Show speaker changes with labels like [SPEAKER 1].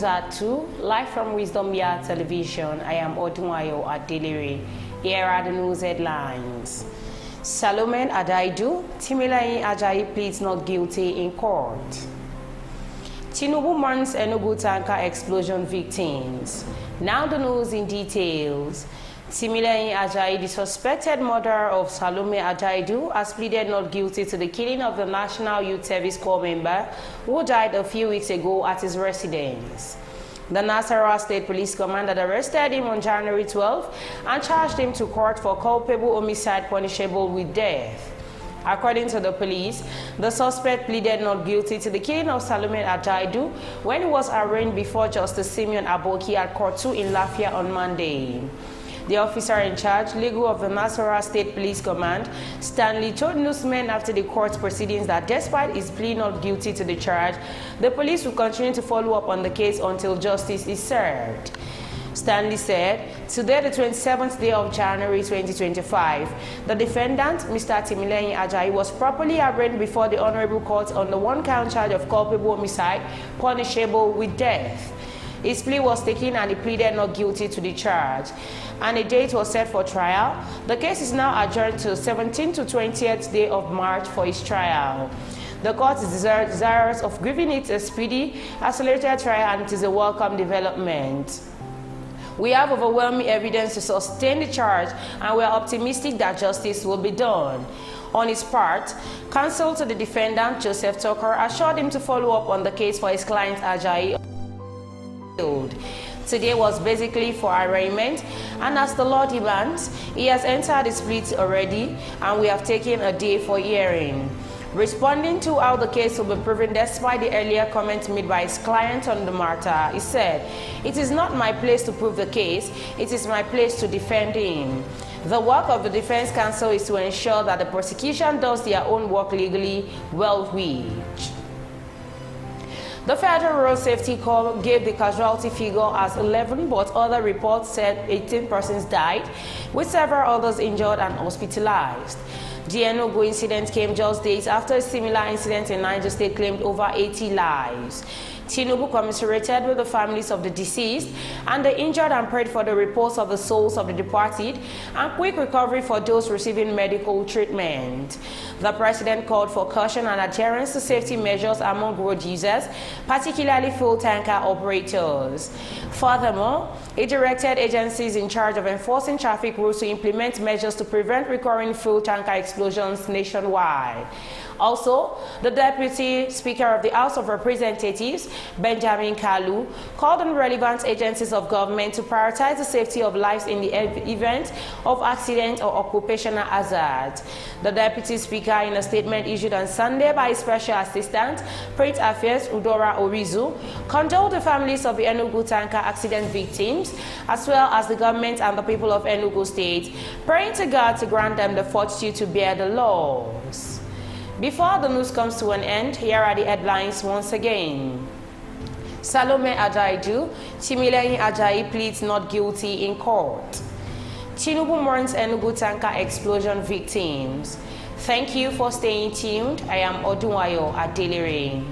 [SPEAKER 1] Adaidu, live from Wisdom Yard Television. I am Ajayi. Here are the news headlines. Salome and Adaidu, Timilehin Ajayi pleads not guilty in court. Tinubu mourns Enugu tanker explosion victims. Now the news in details. Timilehin Ajayi, the suspected murderer of Salome Adaidu, has pleaded not guilty to the killing of the National Youth Service Corps member who died a few weeks ago at his residence. The Nasarawa State Police Command arrested him on January 12 and charged him to court for culpable homicide punishable with death. According to the police, the suspect pleaded not guilty to the killing of Salome Adaidu when he was arraigned before Justice Simeon Aboki at Court 2 in Lafia on Monday. The officer in charge, legal of the Nasarawa State Police Command, Stanley, told newsmen after the court proceedings that despite his plea not guilty to the charge, the police will continue to follow up on the case until justice is served. Stanley said, today, the 27th day of January 2025, the defendant, Mr. Timilehin Ajayi, was properly arraigned before the Honorable Court on the one-count charge of culpable homicide punishable with death. His plea was taken and he pleaded not guilty to the charge, and a date was set for trial. The case is now adjourned to 17th to 20th day of March for his trial. The court is desirous of giving it a speedy, accelerated trial, and it is a welcome development. We have overwhelming evidence to sustain the charge, and we are optimistic that justice will be done. On his part, counsel to the defendant, Joseph Tucker, assured him to follow up on the case for his client Ajayi. Today was basically for arraignment, and as the law demands, he has entered his plea already, and we have taken a day for hearing. Responding to how the case will be proven despite the earlier comments made by his client on the matter, he said, "It is not my place to prove the case, it is my place to defend him. The work of the defense counsel is to ensure that the prosecution does their own work legally, which." The Federal Road Safety Corps gave the casualty figure as 11, but other reports said 18 persons died, with several others injured and hospitalized. The Enugu incident came just days after a similar incident in Niger State claimed over 80 lives. Tinubu commiserated with the families of the deceased and the injured and prayed for the repose of the souls of the departed and quick recovery for those receiving medical treatment. The president called for caution and adherence to safety measures among road users, particularly fuel tanker operators. Furthermore, he directed agencies in charge of enforcing traffic rules to implement measures to prevent recurring fuel tanker explosions nationwide. Also, the Deputy Speaker of the House of Representatives, Benjamin Kalu, called on relevant agencies of government to prioritize the safety of lives in the event of accident or occupational hazard. The Deputy Speaker, in a statement issued on Sunday by his Special Assistant, Print Affairs Udora Orizu, condoled the families of the Enugu tanker accident victims, as well as the government and the people of Enugu State, praying to God to grant them the fortitude to bear the loss. Before the news comes to an end, here are the headlines once again. Salome Adaidu, Timilehin Ajayi pleads not guilty in court. Tinubu mourns Enugu tanker explosion victims. Thank you for staying tuned. I am Ajayi.